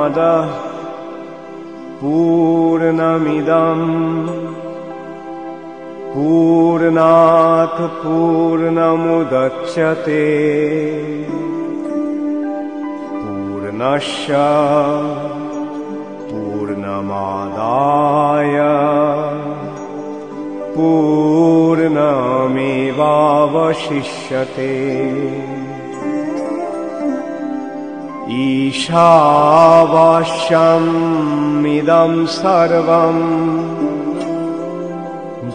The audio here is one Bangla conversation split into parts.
पूर्णमादाः पूर्णमिदम् पूर्णात् पूर्णमुदच्यते पूर्णस्य पूर्णमादाय पूर्णमेवावशिष्यते। ईशावास्यमिदं सर्वं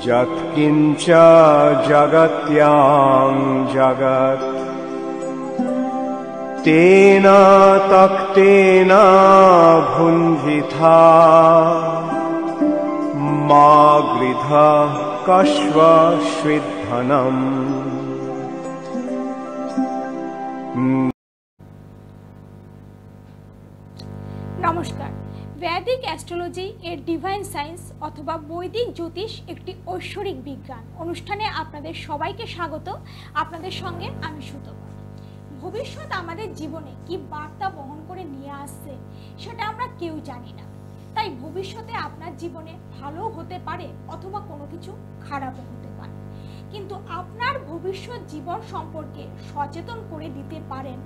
यत्किञ्च जगत्यां जगत् तेन तक्तेन भुञ्जिथा मा गृधः कश्वश्विद्धनम्। নমস্কার। বৈদিক অ্যাস্ট্রোলজি এর ডিভাইন সায়েন্স অথবা বৈদিক জ্যোতিষ একটি ঐশ্বরিক বিজ্ঞান অনুষ্ঠানে আপনাদের সবাইকে স্বাগত। আপনাদের সঙ্গে আমি সুতপা। ভবিষ্যৎ আমাদের জীবনে কি বার্তা বহন করে নিয়ে আসছে সেটা আমরা কেউ জানি না। তাই ভবিষ্যতে আপনার জীবনে ভালো হতে পারে অথবা কোনো কিছু খারাপও হতে পারে, কিন্তু আপনার ভবিষ্যৎ জীবন সম্পর্কে সচেতন করে দিতে পারেন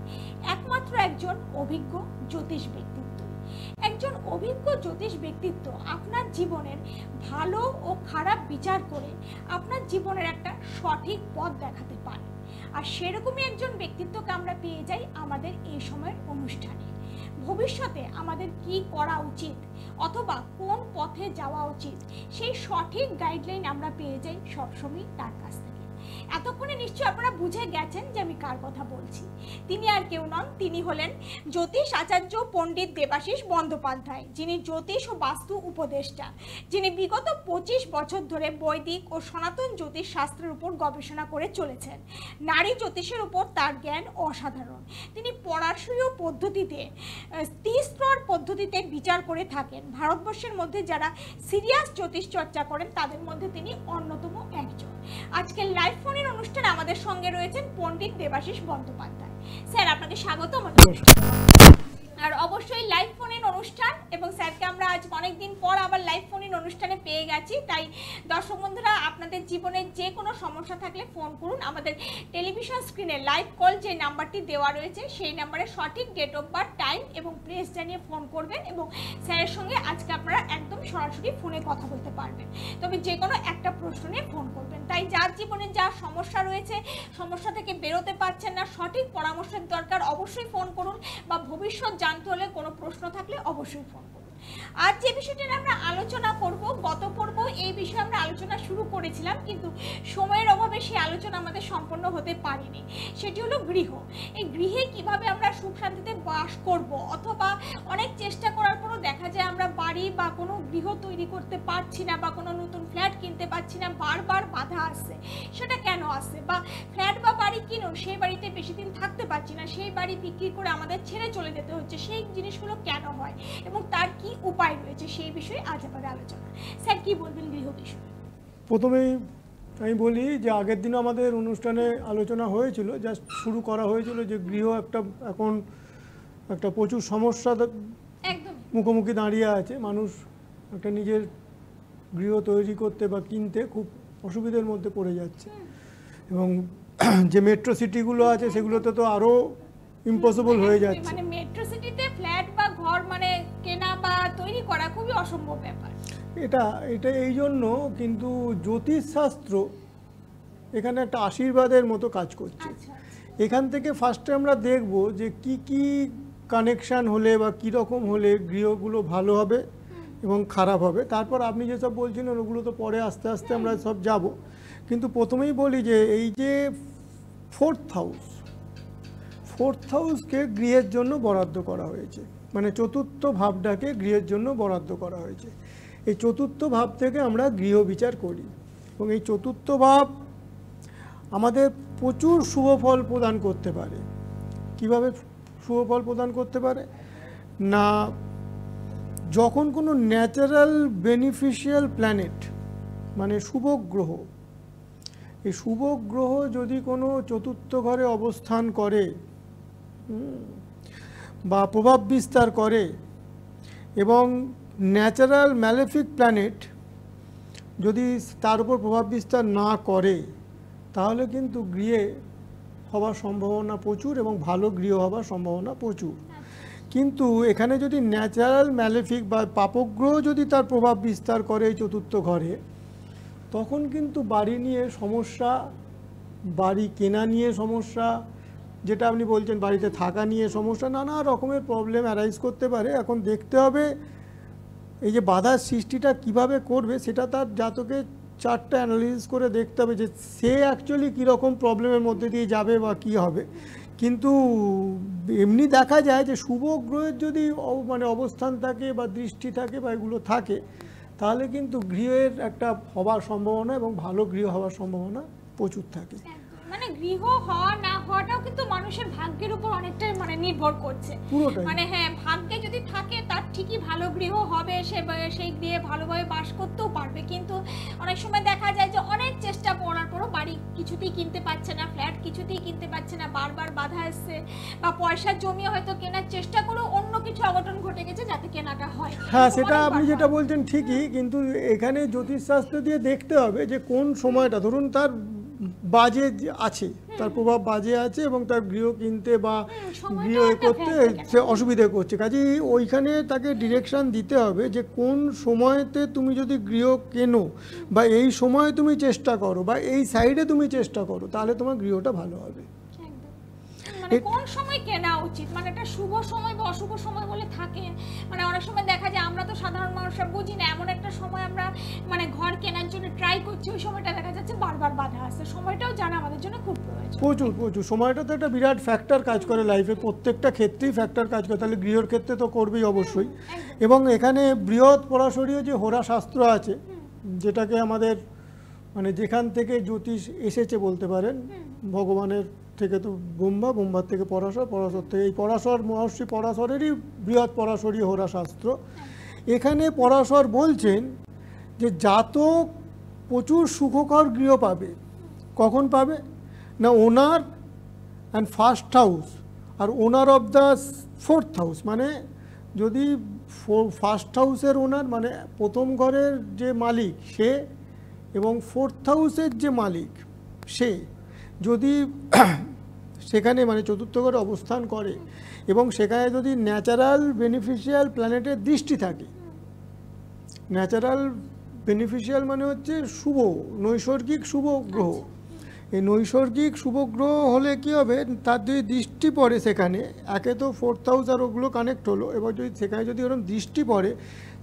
একমাত্র একজন অভিজ্ঞ জ্যোতিষ ব্যক্তিত্ব। একজন অভিজ্ঞ জ্যোতিষ ব্যক্তিত্ব আপনার জীবনের ভালো ও খারাপ বিচার করে আপনার জীবনের একটা সঠিক পথ দেখাতে পারে। আর সেরকমই একজন ব্যক্তিত্বকে আমরা পেয়ে যাই আমাদের এই সময়ের অনুষ্ঠানে। ভবিষ্যতে আমাদের কি করা উচিত অথবা কোন পথে যাওয়া উচিত সেই সঠিক গাইডলাইন আমরা পেয়ে যাই সবসময় তার কাছ থেকে। এতক্ষণে নিশ্চয়ই আপনারা বুঝে গেছেন যে আমি কার কথা বলছি। তিনি আর কেউ নন, তিনি হলেন জ্যোতিষ আচার্য পণ্ডিত দেবাশিস বন্দ্যোপাধ্যায়, যিনি জ্যোতিষ ও বাস্তু উপদেষ্টা, যিনি বিগত 25 বছর ধরে বৈদিক ও সনাতন জ্যোতিষ শাস্ত্রের উপর গবেষণা করে চলেছেন। নারী জ্যোতিষের উপর তার জ্ঞান অসাধারণ। তিনি পরাশরীয় পদ্ধতিতে 30 স্তর পদ্ধতিতে বিচার করে থাকেন। ভারতবর্ষের মধ্যে যারা সিরিয়াস জ্যোতিষ চর্চা করেন তাদের মধ্যে তিনি অন্যতম একজন। আজকের লাইভ ফোনের অনুষ্ঠানে আমাদের সঙ্গে রয়েছেন পণ্ডিত দেবাশিস বন্দ্যোপাধ্যায়। স্যার, আপনাকে স্বাগত। আর অবশ্যই লাইভ ফোনের অনুষ্ঠান এবং স্যারকে আমরা আজ অনেকদিন পর আবার লাইভ ফোনের অনুষ্ঠানে পেয়ে গেছি। তাই দর্শক বন্ধুরা, আপনাদের জীবনে যে কোনো সমস্যা থাকলে ফোন করুন। আমাদের টেলিভিশন স্ক্রিনে লাইভ কল যে নাম্বারটি দেওয়া রয়েছে সেই নাম্বারে সঠিক ডেট অফ বার্থ, টাইম এবং প্লেস জানিয়ে ফোন করবেন এবং স্যারের সঙ্গে আজকে আপনারা একদম সরাসরি ফোনে কথা বলতে পারবেন। তবে যে কোনো একটা প্রশ্ন নিয়ে ফোন করবেন। তাই যার জীবনে যা সমস্যা রয়েছে, সমস্যা থেকে বেরোতে পারছেন না, সঠিক পরামর্শের দরকার, অবশ্যই ফোন করুন। বা ভবিষ্যৎ জানতে হলে কোনো প্রশ্ন থাকলে অবশ্যই ফোন করুন। আজ যে বিষয়টি আমরা আলোচনা করব, গত পর্ব এই বিষয়ে আমরা আলোচনা শুরু করেছিলাম, কিন্তু সময়ের অভাবে সেই আলোচনা আমাদের সম্পন্ন হতে পারেনি। সেটি হলো গৃহ। এই গৃহে কিভাবে আমরা সুখ শান্তিতে বাস করব, অথবা অনেক চেষ্টা করার পরও দেখা যায় আমরা বাড়ি বা কোনো গৃহ তৈরি করতে পারছি না বা কোনো নতুন ফ্ল্যাট কিনতে পারছি না, বারবার বাধা আসছে। সেটা কেন আসছে? বা ফ্ল্যাট বা বাড়ি কিনুন, সেই বাড়িতে বেশি দিন থাকতে পারছি না, সেই বাড়ি বিক্রি করে আমাদের ছেড়ে চলে যেতে হচ্ছে। সেই জিনিসগুলো কেন হয় এবং তার কি উপায় রয়েছে সেই বিষয়ে আজ আমাদের আলোচনা। স্যার, কি বলবেন গৃহ বিষয়ে? প্রথমেই আমি বলি যে আগের দিন আমাদের অনুষ্ঠানে আলোচনা হয়েছিল, জাস্ট শুরু করা হয়েছিল যে গৃহ এখন একটা প্রচুর সমস্যা মুখোমুখি দাঁড়িয়ে আছে। মানুষ একটা নিজের গৃহ তৈরি করতে বা কিনতে খুব অসুবিধার মধ্যে পড়ে যাচ্ছে এবং যে মেট্রো সিটিগুলো আছে সেগুলোতে তো আরও ইম্পসিবল হয়ে যাচ্ছে। মানে মেট্রো সিটিতে ফ্ল্যাট বা ঘর মানে কেনা বা তৈরি করা খুবই অসম্ভব ব্যাপার। এটা এই জন্য কিন্তু জ্যোতিষশাস্ত্র এখানে একটা আশীর্বাদের মতো কাজ করছে। এখান থেকে ফার্স্টে আমরা দেখব যে কি কি কানেকশান হলে বা কীরকম হলে গৃহগুলো ভালো হবে এবং খারাপ হবে। তারপর আপনি যেসব বলছিলেন ওগুলো তো পরে আস্তে আস্তে আমরা সব যাব। কিন্তু প্রথমেই বলি যে এই যে ফোর্থ হাউসকে গৃহের জন্য বরাদ্দ করা হয়েছে, মানে চতুর্থ ভাবটাকে গৃহের জন্য বরাদ্দ করা হয়েছে। এই চতুর্থ ভাব থেকে আমরা গৃহ বিচার করি এবং এই চতুর্থ ভাব আমাদের প্রচুর শুভ ফল প্রদান করতে পারে। কিভাবে শুভ ফল প্রদান করতে পারে না, যখন কোনো ন্যাচারাল বেনিফিশিয়াল প্ল্যানেট মানে শুভ গ্রহ, এই শুভ গ্রহ যদি কোনো চতুর্থ ঘরে অবস্থান করে বা প্রভাব বিস্তার করে এবং ন্যাচারাল ম্যালেফিক প্ল্যানেট যদি তার উপর প্রভাব বিস্তার না করে তাহলে কিন্তু গৃহে হওয়ার সম্ভাবনা প্রচুর এবং ভালো গৃহ হওয়ার সম্ভাবনা প্রচুর। কিন্তু এখানে যদি ন্যাচারাল ম্যালেফিক বা পাপগ্রহ যদি তার প্রভাব বিস্তার করে এই চতুর্থ ঘরে, তখন কিন্তু বাড়ি নিয়ে সমস্যা, বাড়ি কেনা নিয়ে সমস্যা, যেটা আপনি বলছেন বাড়িতে থাকা নিয়ে সমস্যা, নানা রকমের প্রবলেম অ্যারাইজ করতে পারে। এখন দেখতে হবে এই যে বাধার সৃষ্টিটা কিভাবে করবে, সেটা তার জাতকে চারটা অ্যানালিসিস করে দেখতে হবে যে সে অ্যাকচুয়ালি কীরকম প্রবলেমের মধ্যে দিয়ে যাবে বা কী হবে। কিন্তু এমনি দেখা যায় যে শুভ গ্রহের যদি মানে অবস্থান থাকে বা দৃষ্টি থাকে বা এগুলো থাকে, তাহলে কিন্তু গৃহের একটা হওয়ার সম্ভাবনা এবং ভালো গৃহ হওয়ার সম্ভাবনা প্রচুর থাকে। মানে গৃহ হওয়া না হওয়াটাও কিন্তু মানুষের ভাগ্যের উপর অনেকটাই মানে নির্ভর করছে পুরোটাই। মানে হ্যাঁ, ভাগ্যে যদি থাকে তার ঠিকই ভালো গৃহ হবে, সেই গৃহে ভালোভাবে বাস করতেও পারবে। কিন্তু অনেক সময় দেখা যায় যে অনেক চেষ্টা করার পরও বাড়ি কিছুতেই কিনতে পারছে না, ফ্ল্যাট কিছুতেই কিনতে পারছে না, বারবার বাধা আসছে, বা পয়সা জমিয়ে হয়তো কেনার চেষ্টা করেও অন্য কিছু অঘটন ঘটে গেছে যাতে কেনাটা হয়। হ্যাঁ, সেটা আপনি যেটা বলছেন ঠিকই, কিন্তু এখানে জ্যোতিষশাস্ত্র দিয়ে দেখতে হবে যে কোন সময়টা, ধরুন তার বাজে আছে, তার প্রভাব বাজে আছে এবং তার গৃহ কিনতে বা গৃহ করতে সে অসুবিধা করছে, কাজেই ওইখানে তাকে ডিরেকশন দিতে হবে যে কোন সময়তে তুমি যদি গৃহ কেনো বা এই সময়ে তুমি চেষ্টা করো বা এই সাইডে তুমি চেষ্টা করো, তাহলে তোমার গৃহটা ভালো হবে। মানে কোন সময় কেনা উচিত, মানে এটা শুভ সময় বা অশুভ সময় বলে থাকে। মানে অনেক সময় দেখা যায় আমরা তো সাধারণ মানুষরা বুঝি না, এমন একটা সময় আমরা মানে ঘর কেনার জন্য ট্রাই করছি, ওই সময়টা দেখা যাচ্ছে বারবার বাধা আসছে। সময়টাও জানা আমাদের জন্য খুব প্রয়োজন। প্রচুর সময়টা তো একটা বিরাট ফ্যাক্টর কাজ করে লাইফে, প্রত্যেকটা ক্ষেত্রেই ফ্যাক্টর কাজ করে, তাহলে গৃহর ক্ষেত্রে তো করবেই অবশ্যই। এবং এখানে বৃহৎ পরাশরীয় যে হোরা শাস্ত্র আছে, যেটাকে আমাদের মানে যেখান থেকে জ্যোতিষ এসেছে বলতে পারেন, ভগবানের থেকে তো ব্রহ্মার থেকে পরাশর, পরাশর থেকে এই পরাশর, মহর্ষি পরাশরেরই বৃহৎ পরাশরীয় হোরা শাস্ত্র। এখানে পরাশর বলছেন যে জাতক প্রচুর সুখকর গৃহ পাবে। কখন পাবে না, ওনার অ্যান্ড ফার্স্ট হাউস আর owner of the fourth house, মানে যদি ফার্স্ট হাউসের ওনার মানে প্রথম ঘরের যে মালিক সে এবং ফোর্থ হাউসের যে মালিক সে যদি সেখানে মানে চতুর্থ ঘরে অবস্থান করে এবং সেখানে যদি ন্যাচারাল বেনিফিশিয়াল প্ল্যানেটের দৃষ্টি থাকে, ন্যাচারাল বেনিফিশিয়াল মানে হচ্ছে শুভ নৈসর্গিক শুভ গ্রহ, এই নৈসর্গিক শুভ গ্রহ হলে কী হবে, তার যদি দৃষ্টি পড়ে সেখানে, একে তো ফোর্থ হাউস আর ওগুলো কানেক্ট হলো, এবার যদি সেখানে যদি ওরকম দৃষ্টি পড়ে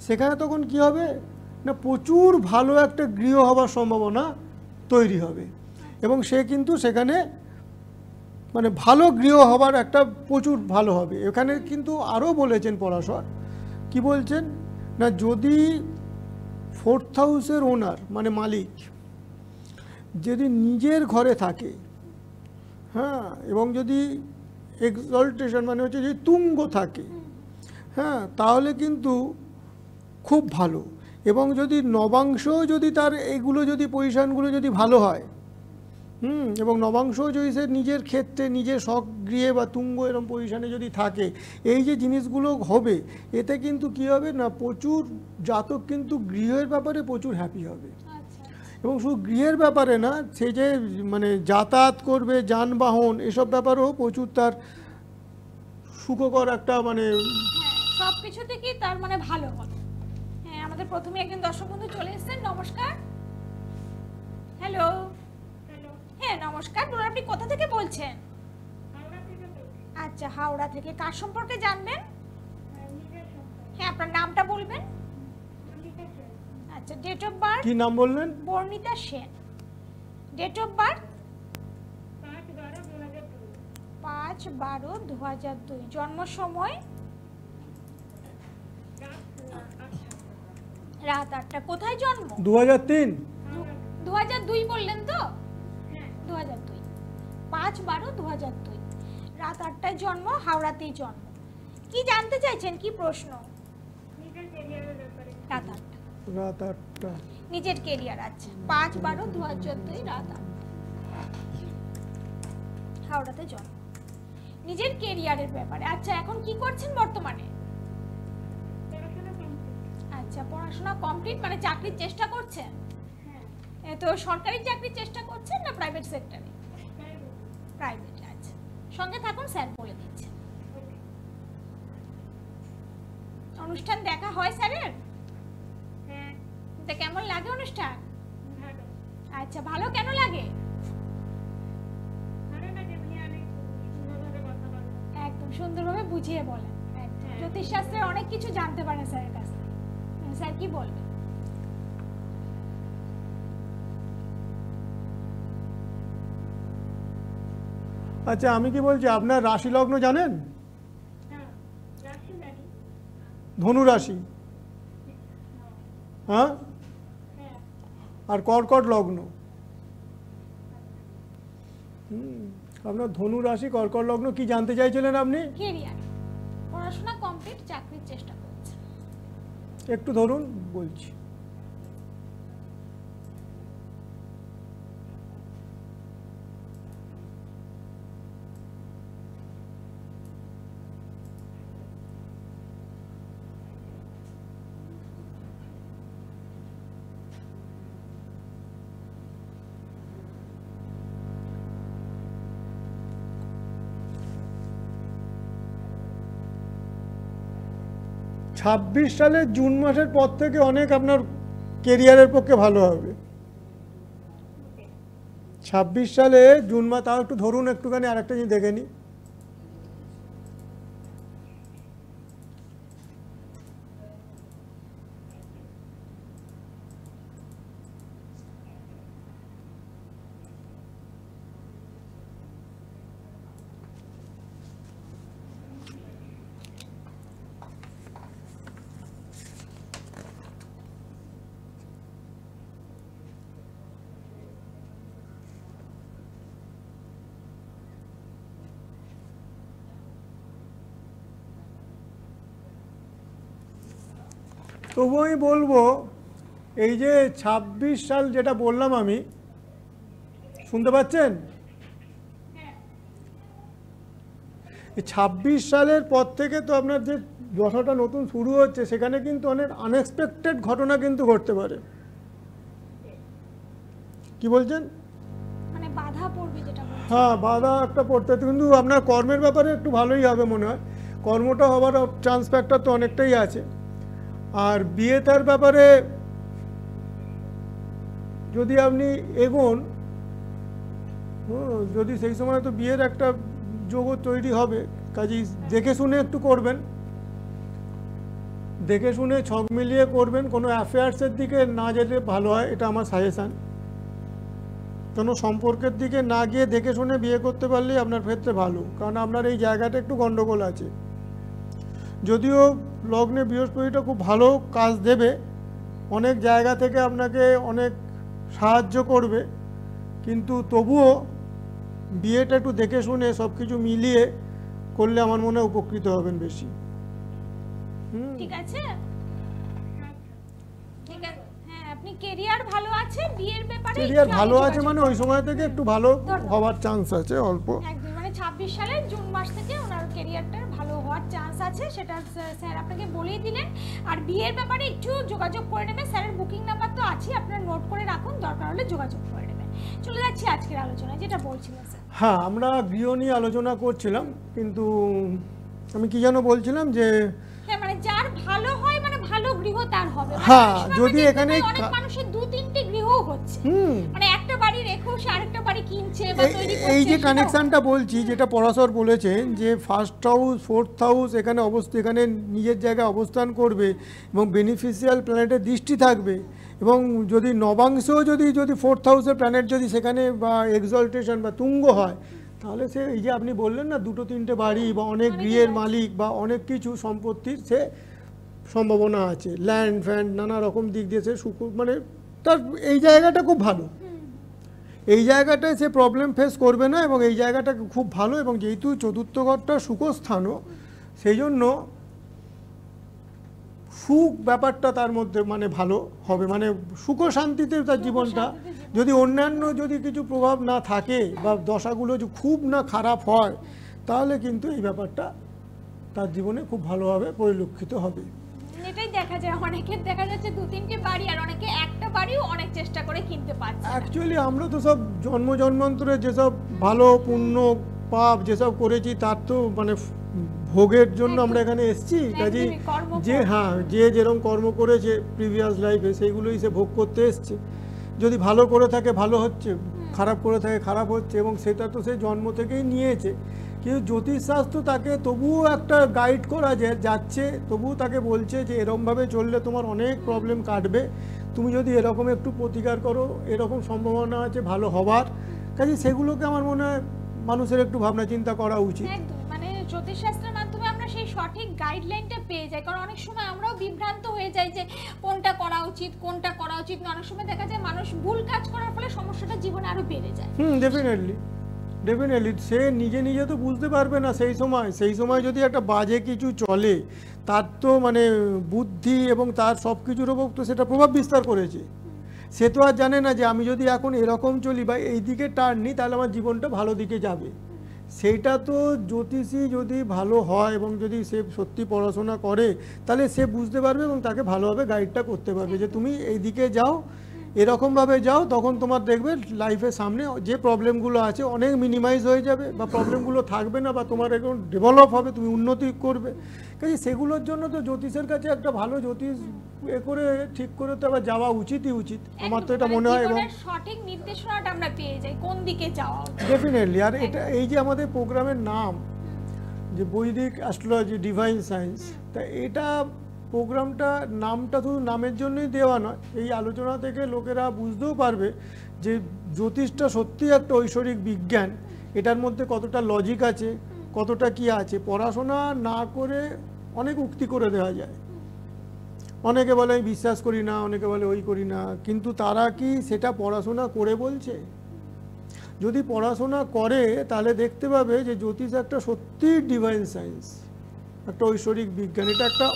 সেখানে, তখন কী হবে না প্রচুর ভালো একটা গৃহ হওয়ার সম্ভাবনা তৈরি হবে এবং সে কিন্তু সেখানে মানে ভালো গৃহ হবার একটা প্রচুর ভালো হবে। এখানে কিন্তু আরও বলেছেন পরাশর, কি বলছেন না, যদি ফোর্থ হাউসের ওনার মানে মালিক যদি নিজের ঘরে থাকে, হ্যাঁ, এবং যদি এক্সল্টেশন মানে হচ্ছে যদি তুঙ্গ থাকে, হ্যাঁ, তাহলে কিন্তু খুব ভালো। এবং যদি নবাংশ যদি তার এইগুলো যদি পজিশানগুলো যদি ভালো হয়, এবং নবাংশ যদি সে নিজের ক্ষেত্রে নিজের স্বগৃহে বা তুঙ্গ এরকম পজিশানে যদি থাকে, এই যে জিনিসগুলো হবে, এতে কিন্তু কী হবে না প্রচুর জাতক কিন্তু গৃহের ব্যাপারে প্রচুর হ্যাপি হবে। এবং শুধু গৃহের ব্যাপারে না, সে যে মানে যাতায়াত করবে, যানবাহন এসব ব্যাপারেও প্রচুর তার সুখকর একটা মানে সব কিছু থেকেই তার মানে ভালো হবে। হ্যাঁ, আমাদের প্রথমে একজন দর্শক বন্ধু চলে এসেছেন। নমস্কার। হ্যালো। হ্যাঁ নমস্কার, বলুন আপনি কোথা থেকে বলছেন? আচ্ছা, হাওড়া থেকে। কার সম্পর্কে জানবেন? হ্যাঁ, আপনার নামটা বলবেন। আচ্ছা, ডেট অফ বার্থ? কি নাম বললেন? Barnita Sen. Date of birth? 5/12/2002। জন্ম সময়? রাত 8টা। কোথায় জন্ম? 2003। 2002 বললেন তো? 2002। 5/12/2002। রাত 8টায় জন্ম, হাওড়াতেই জন্ম। কি জানতে চাইছেন, কি প্রশ্ন? রাত 8টা। রাত 8টা নিজের কেরিয়ার। আচ্ছা, 5/12/2002 রাত 8টা, হাওড়াতে জন্ম, নিজের কেরিয়ারের ব্যাপারে। আচ্ছা, এখন কি করছেন বর্তমানে? আচ্ছা, পড়াশোনা কমপ্লিট, মানে চাকরির চেষ্টা করছেন? তো সরকারি চাকরির চেষ্টা করছেন না প্রাইভেট সেক্টরে? প্রাইভেটে। আচ্ছা, সঙ্গে থাকুন, স্যার বলে দিচ্ছে। অনুষ্ঠান দেখা হয় স্যারের? তা কেমন লাগে অনুষ্ঠান? আচ্ছা, ভালো কেন লাগে? একদম সুন্দরভাবে বুঝিয়ে বলেন। জ্যোতিষশাস্ত্রের অনেক কিছু জানতে পারেন স্যারের কাছ থেকে। স্যার কি বলবেন? আচ্ছা, আমি কি বলছি, আপনার রাশি লগ্ন জানেন? ধনু রাশি, হ্যাঁ, আর কর্কট লগ্ন। আপনার ধনু রাশি, কর্কট লগ্ন। কি জানতে চাইছিলেন আপনি? ক্যারিয়ার, পড়াশোনা কমপ্লিট, চাকরির চেষ্টা করছে। একটু ধরুন, বলছি। ছাব্বিশ সালের জুন মাসের পর থেকে অনেক আপনার কেরিয়ারের পক্ষে ভালো হবে। 26 সালে জুন মাস, তাও একটু ধরুন, একটুখানি আরেকটা জিনিস দেখে নিই। তবু আমি বলবো, এই যে 26 সাল যেটা বললাম আমি, শুনতে পাচ্ছেন? এই 26 সালের পর থেকে তো আপনার যে দশাটা নতুন শুরু হচ্ছে, সেখানে কিন্তু অনেক আনএক্সপেক্টেড ঘটনা কিন্তু ঘটতে পারে। কি বলছেন? মানে বাধা পড়বে যেটা বলছেন। হ্যাঁ, বাধা একটা পড়তে, কিন্তু আপনার কর্মের ব্যাপারে একটু ভালোই হবে মনে হয়। কর্মটা হওয়ার চান্স ফ্যাক্টর তো অনেকটাই আছে। আর বিয়ে তার ব্যাপারে যদি আপনি এগোন, যদি সেই সময় তো বিয়ের একটা যোগও তৈরি হবে। কাজেই দেখে শুনে একটু করবেন, দেখে শুনে ছক মিলিয়ে করবেন। কোনো অ্যাফেয়ার্সের দিকে না যেতে ভালো হয়, এটা আমার সাজেশান। কোনো সম্পর্কের দিকে না গিয়ে দেখে শুনে বিয়ে করতে পারলেই আপনার ক্ষেত্রে ভালো, কারণ আপনার এই জায়গাটা একটু গন্ডগোল আছে। যদিও লগ্নে বৃহস্পতিটা খুব ভালো কাজ দেবে, অনেক জায়গা থেকে আপনাকে অনেক সাহায্য করবে, কিন্তু তবুও বিয়েটা একটু দেখে শুনে সব কিছু মিলিয়ে করলে আমার মনে হয় উপকৃত হবেন বেশি। ঠিক আছে, ঠিক আছে। হ্যাঁ, আপনি ক্যারিয়ার ভালো আছে, বিয়ের ব্যাপারে ক্যারিয়ার ভালো আছে, মানে ওই সময় থেকে একটু ভালো হওয়ার চান্স আছে অল্প। একদম, মানে 26 সালের জুন মাস থেকে ওনার ক্যারিয়ারটা ভালো হওয়ার চান্স আছে, সেটা স্যার আপনাকে বলেই দিলেন। আর বিয়ের ব্যাপারে একটু যোগাযোগ করে নেবেন, স্যারের বুকিং নাম্বার তো আছে, আপনারা নোট করে রাখুন, দরকার হলে যোগাযোগ করে নেবেন। চলে যাচ্ছি আজকের আলোচনায়, যেটা বলছিলেন স্যার। হ্যাঁ, আমরা গৃহ নিয়ে আলোচনা করছিলাম, কিন্তু আমি কি যেন বলছিলাম যে হ্যাঁ, মানে যার ভালো হয়, মানে ভালো গৃহ তার হবে। হ্যাঁ, যদি এখানে অনেক মানুষের 2-3টে গৃহ হচ্ছে, মানে একটা বাড়ি রেখেও সে আরেকটা বাড়ি কিনছে বা তৈরি করছে। এই যে কানেকশনটা বলছি, যেটা পরাশর বলেছেন যে ফার্স্ট হাউস, ফোর্থ হাউস এখানে এখানে নিজের জায়গায় অবস্থান করবে এবং বেনিফিশিয়াল প্ল্যানেটের দৃষ্টি থাকবে, এবং যদি নবাংশেও যদি ফোর্থ হাউসের প্ল্যানেট যদি সেখানে বা এক্সলটেশন বা তুঙ্গ হয়, তাহলে সে এই যে আপনি বললেন না 2-3টে বাড়ি বা অনেক গৃহের মালিক বা অনেক কিছু সম্পত্তির সে সম্ভাবনা আছে, ল্যান্ড ফ্যান্ড নানা রকম দিক দিয়ে সে মানে তার এই জায়গাটা খুব ভালো। এই জায়গাটায় সে প্রবলেম ফেস করবে না, এবং এই জায়গাটা খুব ভালো। এবং যেহেতু চতুর্থ ঘরটা সুখস্থানও, সেই জন্য সুখ ব্যাপারটা তার মধ্যে মানে ভালো হবে, মানে সুখ শান্তিতে তার জীবনটা। যদি অন্যান্য যদি কিছু প্রভাব না থাকে বা দশাগুলো যদি খুব না খারাপ হয়, তাহলে কিন্তু এই ব্যাপারটা তার জীবনে খুব ভালোভাবে পরিলক্ষিত হবে। এটাই দেখা দেখা যায়, অনেকের দেখা যাচ্ছে 2-3টে বাড়ি, আর অনেকে একটা বাড়িও অনেক চেষ্টা করে কিনতে পারছে না। অ্যাকচুয়ালি আমরা তো সব জন্মান্তরে যেসব ভালো পুণ্য পাপ যেসব করেছি তার তো মানে ভোগের জন্য আমরা এখানে এসেছি। কাজে একদমই, কর্মফল। যে হ্যাঁ যে যেরকম কর্ম করেছে প্রিভিয়াস লাইফে সেইগুলোই সে ভোগ করতে এসছে। যদি ভালো করে থাকে ভালো হচ্ছে, খারাপ করে থাকে খারাপ হচ্ছে, এবং সেটা তো সে জন্ম থেকেই নিয়েছে। কিন্তু জ্যোতিষশাস্ত্র তাকে তবুও একটা গাইড করা যাচ্ছে, তবুও তাকে বলছে যে এরকমভাবে চললে তোমার অনেক প্রবলেম কাটবে, তুমি যদি এরকম একটু প্রতিকার করো এরকম সম্ভাবনা আছে ভালো হবার। কাজে সেগুলোকে আমার মনে হয় মানুষের একটু ভাবনা চিন্তা করা উচিত। একদম, মানে জ্যোতিষশাস্ত্রের মাধ্যমে আমরা সেই সঠিক গাইডলাইনটা পেয়ে যাই। কারণ অনেক সময় আমরাও বিভ্রান্ত হয়ে যাই যে কোনটা করা উচিত কোনটা করা উচিত না। অনেক সময় দেখা যায় মানুষ ভুল কাজ করার ফলে সমস্যাটা জীবনে আরো বেড়ে যায়। ডেফিনেটলি সে নিজে নিজে তো বুঝতে পারবে না সেই সময় যদি একটা বাজে কিছু চলে তার তো মানে বুদ্ধি এবং তার সব কিছুর ওপর তো সেটা প্রভাব বিস্তার করেছে। সে তো আর জানে না যে আমি যদি এখন এরকম চলি বা এই দিকে টার্ন নিই তাহলে আমার জীবনটা ভালো দিকে যাবে। সেইটা তো জ্যোতিষী যদি ভালো হয় এবং যদি সে সত্যি পড়াশোনা করে তাহলে সে বুঝতে পারবে এবং তাকে ভালোভাবে গাইডটা করতে পারবে যে তুমি এই দিকে যাও, এরকমভাবে যাও, তখন তোমার দেখবে লাইফের সামনে যে প্রবলেমগুলো আছে অনেক মিনিমাইজ হয়ে যাবে বা প্রবলেমগুলো থাকবে না বা তোমার এখন ডেভেলপ হবে, তুমি উন্নতি করবে। কাজে সেগুলোর জন্য তো জ্যোতিষের কাছে একটা ভালো জ্যোতিষ করে ঠিক করে তো আবার যাওয়া উচিতই উচিত, আমার তো এটা মনে হয়। এবং সঠিক নির্দেশনাটা আমরা পেয়ে যাই কোন দিকে যাওয়া উচিত। ডেফিনেটলি। আর এটা এই যে আমাদের প্রোগ্রামের নাম যে বৈদিক অ্যাস্ট্রোলজি ডিভাইন সায়েন্স, তা এটা প্রোগ্রামটা নামটা শুধু নামের জন্যই দেওয়া নয়, এই আলোচনা থেকে লোকেরা বুঝতেও পারবে যে জ্যোতিষটা সত্যি একটা ঐশ্বরিক বিজ্ঞান, এটার মধ্যে কতটা লজিক আছে, কতটা কি আছে। পড়াশোনা না করে অনেক উক্তি করে দেওয়া যায়, অনেকে বলে আমি বিশ্বাস করি না, অনেকে বলে ওই করি না, কিন্তু তারা কি সেটা পড়াশোনা করে বলছে? যদি পড়াশোনা করে তাহলে দেখতে পাবে যে জ্যোতিষ একটা সত্যি ডিভাইন সায়েন্স, একটা ঐশ্বরিক বিজ্ঞান। এটা একটা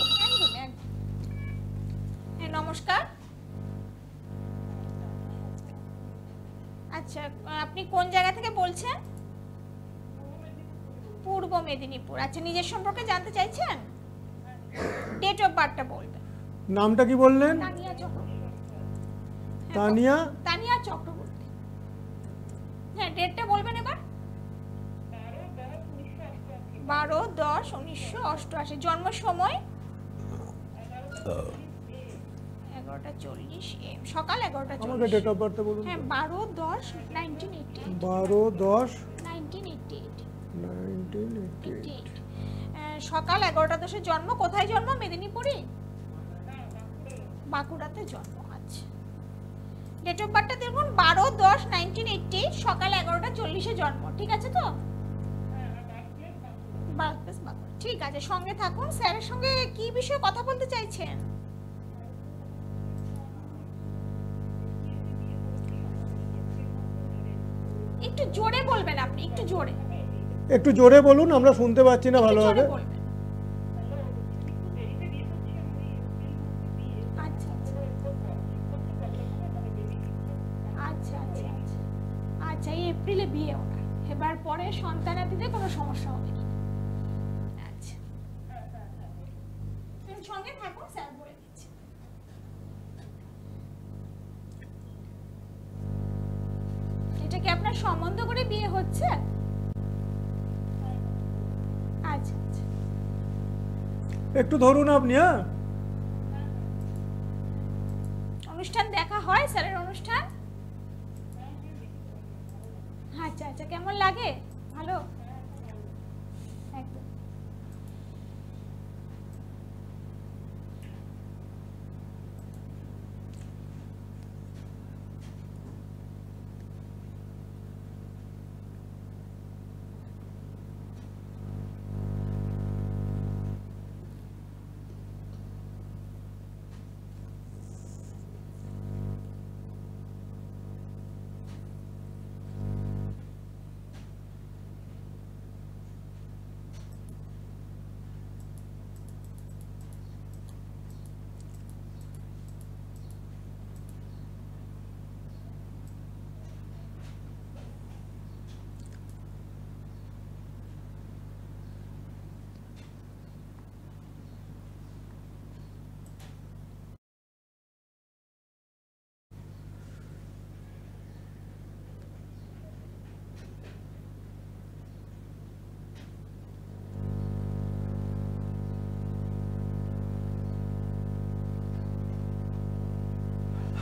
নমস্কার। আচ্ছা, আপনি কোন জায়গা থেকে বলছেন? পূর্ব মেদিনীপুর। আচ্ছা, নিজের সম্পর্কে জানতে চাইছেন? ডেট অফ বার্থটা বলবেন। নামটা কি বললেন? তানিয়া চক্রবর্তী। তানিয়া চক্রবর্তী। হ্যাঁ, ডেটটা বলবেন এবার। 12-10-1988। জন্ম সময় 11:40 AM, সকাল 11:40। আমাকে ডেট অফ বার্থটা বলুন। হ্যাঁ, 12-10-1988। 12-10-1988। সকাল 11:10 জন্ম। কোথায় জন্ম? মেদিনীপুরে? বাঁকুড়াতে জন্ম। আচ্ছা, ডেট অফ বার্থটা দেখুন 12-10-1988, সকাল 11:40 জন্ম। ঠিক আছে তো? ঠিক আছে, সঙ্গে থাকুন। স্যারের সঙ্গে কি বিষয়ে কথা বলতে চাইছেন? একটু জোরে বলবেন আপনি, একটু জোরে বলুন, আমরা শুনতে পাচ্ছি না ভালোভাবে। আচ্ছা আচ্ছা আচ্ছা আচ্ছা, এই এপ্রিলে বিয়ে ওনার। এবার পরে সন্তানাদিতে কোনো সমস্যা হবে কি? আচ্ছা, সঙ্গে থাকুন, স্যার বলে দিচ্ছি। এটা কি আপনার সম্বন্ধ করে বিয়ে হচ্ছে? আচ্ছা আচ্ছা, একটু ধরুন আপনি। হ্যাঁ, অনুষ্ঠান দেখা হয় স্যারের অনুষ্ঠান? আচ্ছা আচ্ছা, কেমন লাগে? ভালো? একদম।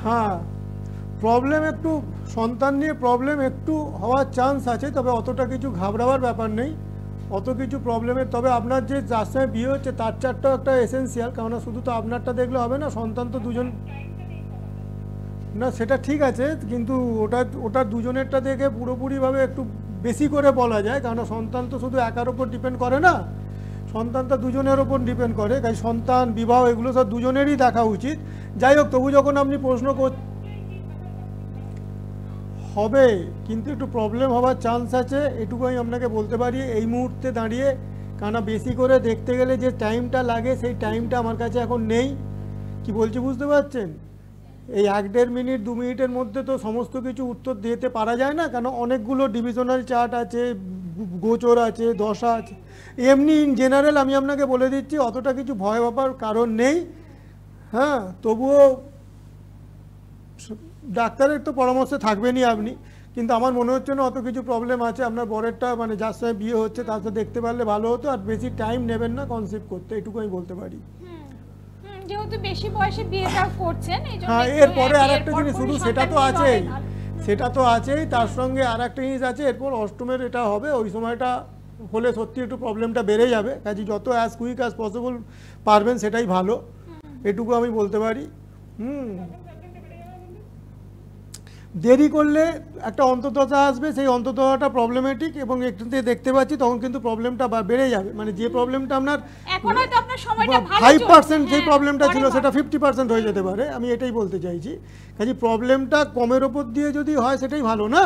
হ্যাঁ, প্রবলেম একটু সন্তান নিয়ে প্রবলেম একটু হওয়ার চান্স আছে, তবে অতটা কিছু ঘাবড়াবার ব্যাপার নেই, অত কিছু প্রবলেমের। তবে আপনার যে যার সঙ্গে বিয়ে হচ্ছে তার চারটাও একটা এসেন্সিয়াল, কেননা শুধু তো আপনারটা দেখলে হবে না, সন্তান তো দুজন না, সেটা ঠিক আছে, কিন্তু ওটা দুজনেরটা দেখে পুরোপুরিভাবে একটু বেশি করে বলা যায়, কারণ সন্তান তো শুধু একার ওপর ডিপেন্ড করে না, সন্তান তো দুজনের ওপর ডিপেন্ড করে, তাই সন্তান বিবাহ এগুলো সব দুজনেরই দেখা উচিত। যাই হোক, তবু যখন আপনি প্রশ্ন হবে, কিন্তু একটু প্রবলেম হওয়ার চান্স আছে, এটুকু আমি আপনাকে বলতে পারি এই মুহূর্তে দাঁড়িয়ে, কেননা বেশি করে দেখতে গেলে যে টাইমটা লাগে সেই টাইমটা আমার কাছে এখন নেই। কি বলছি বুঝতে পারছেন? এই 1-1.5 মিনিট 2 মিনিটের মধ্যে তো সমস্ত কিছু উত্তর দিতে পারা যায় না, কেন অনেকগুলো ডিভিশনাল চার্ট আছে, গোচর আছে, দশা আছে। এমনি ইন জেনারেল আমি আপনাকে বলে দিচ্ছি, অতটা কিছু ভয় পাবার কারণ নেই। হ্যাঁ, তবুও ডাক্তারের তো পরামর্শে থাকবেনই আপনি, কিন্তু আমার মনে হচ্ছে না অত কিছু প্রবলেম আছে। আপনার বরেরটা মানে যার সঙ্গে বিয়ে হচ্ছে তার সাথে দেখতে পারলে ভালো হতো, আর বেশি টাইম নেবেন না কনসেপ্ট করতে, এটুকু আমি বলতে পারি। যেহেতু বেশি বয়সে বিয়েটা করছেন, হ্যাঁ, এরপরে আর একটা জিনিস, শুধু সেটা তো আছেই, সেটা তো আছেই, তার সঙ্গে আর একটা জিনিস আছে, এরপর অষ্টমের এটা হবে, ওই সময়টা হলে সত্যি একটু প্রবলেমটা বেড়ে যাবে, কাজে যত অ্যাজ কুইক অ্যাজ পসিবল পারবেন সেটাই ভালো, এটুকু আমি বলতে পারি। দেরি করলে একটা অন্তততা আসবে, সেই অন্ততটা প্রবলেমেটিক, এবং একটুতে দেখতে পাচ্ছি তখন কিন্তু প্রবলেমটা বেড়ে যাবে, মানে যে প্রবলেমটা আপনার 5% সেই প্রবলেমটা ছিল সেটা 50% হয়ে যেতে পারে, আমি এটাই বলতে চাইছি। কাজে প্রবলেমটা কমের ওপর দিয়ে যদি হয় সেটাই ভালো, না?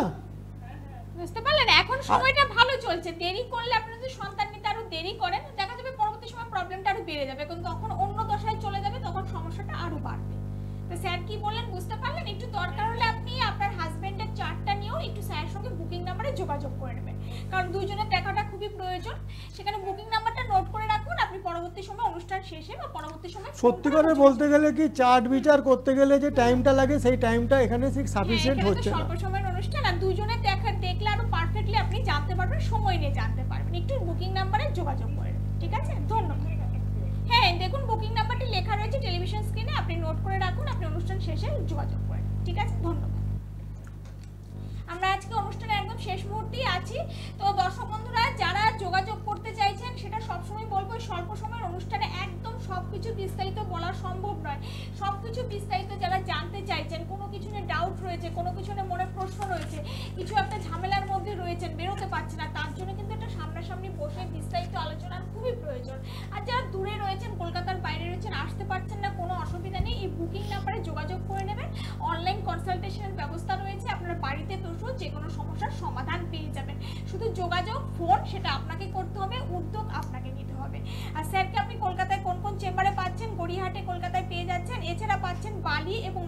বুঝতে পারলেন? এখন সময়টা ভালো চলছে, দেরি করলে আপনি যদি সন্তান নিতে আরো দেরি করেন, দেখা যাবে পরবর্তী সময় প্রবলেমটা আরো বেড়ে যাবে, কিন্তু তখন অন্য দশায় চলে যাবে, তখন সমস্যাটা আরো বাড়বে। তো স্যার কি বললেন বুঝতে পারলেন? একটু দরকার হলে আপনি আপনার হাজবেন্ডের চার্টটা নিয়েও একটু স্যারের সঙ্গে বুকিং নাম্বারে যোগাযোগ করে নেবেন, কারণ দুইজনের দেখাটা খুবই প্রয়োজন। সেখানে বুকিং নাম্বারটা নোট করে রাখুন, আপনি পরবর্তী সময় অনুষ্ঠান শেষে বা পরবর্তী সময় সত্যি করে বলতে গেলে কি চার্ট বিচার করতে গেলে যে টাইমটা লাগে সেই টাইমটা এখানে ঠিক সাফিসিয়েন্ট হচ্ছে না। স্বল্প সময়ের অনুষ্ঠান, আর দুইজনের দেখলে আরো পারফেক্টলি আপনি জানতে পারবেন, সময় নিয়ে জানতে পারবেন। একটু বুকিং নাম্বারে যোগাযোগ করে নেবেন, ঠিক আছে? ধন্যবাদ। হ্যাঁ, দেখুন বুকিং নাম্বারটি লেখা রয়েছে টেলিভিশন স্ক্রিনে, আপনি নোট করে রাখুন, আপনি অনুষ্ঠান শেষে যোগাযোগ করেন, ঠিক আছে? ধন্যবাদ। আমরা আজকে অনুষ্ঠানের একদম শেষ মুহূর্তেই আছি, তো দর্শক বন্ধুরা যারা যোগাযোগ করতে চাইছেন, সেটা সবসময় বলবো স্বল্প সময়ের অনুষ্ঠানে একদম সবকিছু বিস্তারিত বলা সম্ভব নয়, সবকিছু বিস্তারিত যারা জানতে চাইছেন, কোনো কিছু নিয়ে ডাউট রয়েছে, কোনো কিছু নিয়ে মনে প্রশ্ন রয়েছে, কিছু একটা ঝামেলার মধ্যে রয়েছেন, বেরোতে পারছে না, তার জন্য কিন্তু একটা সামনাসামনি বসে বিস্তারিত আলোচনার খুবই প্রয়োজন। আর যারা দূরে রয়েছেন, কলকাতার বাইরে রয়েছেন, আসতে পারছেন না, কোনো অসুবিধা নেই, এই বুকিং নাম্বারে যোগাযোগ করে নেবেন। অনলাইন কনসালটেশনের ব্যবস্থা রয়েছে, আপনারা বাড়িতে বসেও যে কোনো সমস্যার সমাধান পেয়ে যাবেন। শুধু যোগাযোগ, ফোন সেটা আপনাকে করতে হবে, উদ্যোগ আপনাকে নিতে হবে। আর স্যারকে আপনি কলকাতায় কোন কোন চেম্বারে পাচ্ছেন? গড়িয়াহাটে কলকাতায় পেয়ে যাচ্ছেন, এছাড়া পাচ্ছেন বালি এবং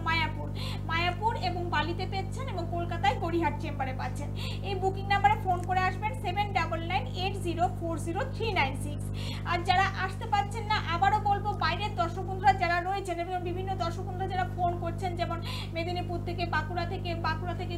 মায়াপুর এবং বালিতে পেয়েছেন, এবং কলকাতায় গড়িয়াহাট চেম্বারে পাচ্ছেন। এই বুকিং নাম্বারে ফোন করে আসবেন 7998040396। আর যারা আসতে পারছেন না, আবারও বলবো বাইরের দর্শক বন্ধুরা যারা রয়েছেন, এবং বিভিন্ন দর্শক বন্ধুরা যারা ফোন করছেন, যেমন মেদিনীপুর থেকে, বাঁকুড়া থেকে,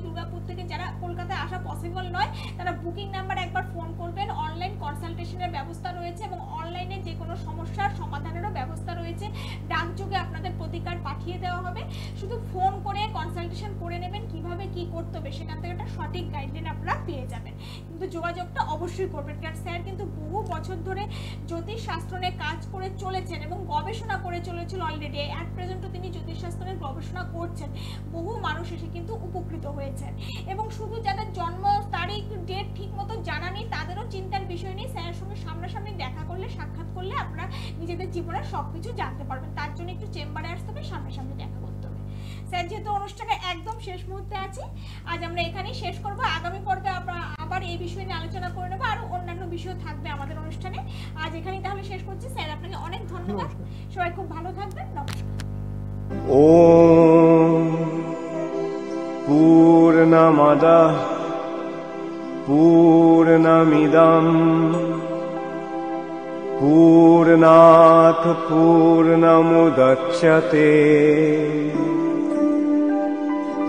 দুর্গাপুর থেকে, যারা কলকাতায় আসা পসিবল নয়, তারা বুকিং নাম্বার একবার ফোন করবেন। অনলাইন কনসালটেশনের ব্যবস্থা রয়েছে, এবং অনলাইনে যে কোনো সমস্যার সমাধানেরও ব্যবস্থা রয়েছে। ডাকযোগে আপনাদের প্রতিকার পাঠিয়ে দেওয়া হবে, শুধু ফোন করে কনসালটেশন করে নেবেন, কিভাবে কি করতে হবে সেখান থেকে একটা সঠিক গাইডলাইন আপনারা পেয়ে যাবেন। কিন্তু যোগাযোগটা অবশ্যই করবেন, কারণ স্যার কিন্তু বহু বছর ধরে জ্যোতিষ শাস্ত্র নিয়ে কাজ করে চলেছেন এবং গবেষণা করে চলেছিল অলরেডি। অ্যাট প্রেজেন্টও তিনি জ্যোতিষ শাস্ত্রের গবেষণা করছেন, বহু মানুষ এসে কিন্তু উপকৃত হয়েছেন। এবং শুধু যাদের জন্ম তারিখ ডেট ঠিক মতো জানা নেই, তাদেরও চিন্তার বিষয় নেই, স্যারের সঙ্গে সামনাসামনি দেখা করলে, সাক্ষাৎ করলে আপনারা নিজেদের জীবনের সবকিছু জানতে পারবেন। তার জন্য একটু চেম্বারে আসতে হবে, সামনাসামনি দেখা করতে হবে। স্যার যেহেতু অনুষ্ঠানে একদম শেষ মুহূর্তে আছি, আজ আমরা এখানেই শেষ করব। আগামী পর্বে আবার এই বিষয় নিয়ে আলোচনা করে নেবো, আরো অন্যান্য বিষয় থাকবে আমাদের অনুষ্ঠানে। আজ এখানেই তাহলে শেষ করছি। স্যার আপনাকে অনেক ধন্যবাদ, সবাই খুব ভালো থাকবেন, নমস্কার। ওম পূর্ণমদঃ পূর্ণমিদং পূর্ণাৎ পূর্ণমুদচ্যতে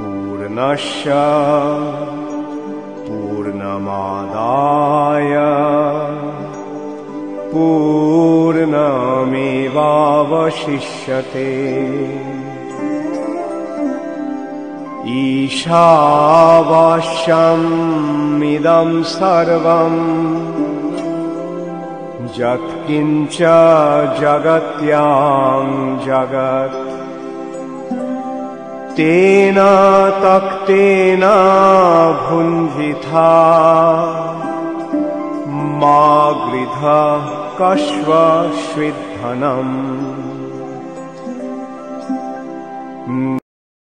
পূর্ণস্য পূর্ণমাদায় পূর্ণমেবাবশিষ্যতে। ईशावास्यमिदं सर्वं यत्किञ्च जगत्यां जगत् तेन तक्तेन भुञ्जिथा मा गृधः कश्वश्विद्धनम्।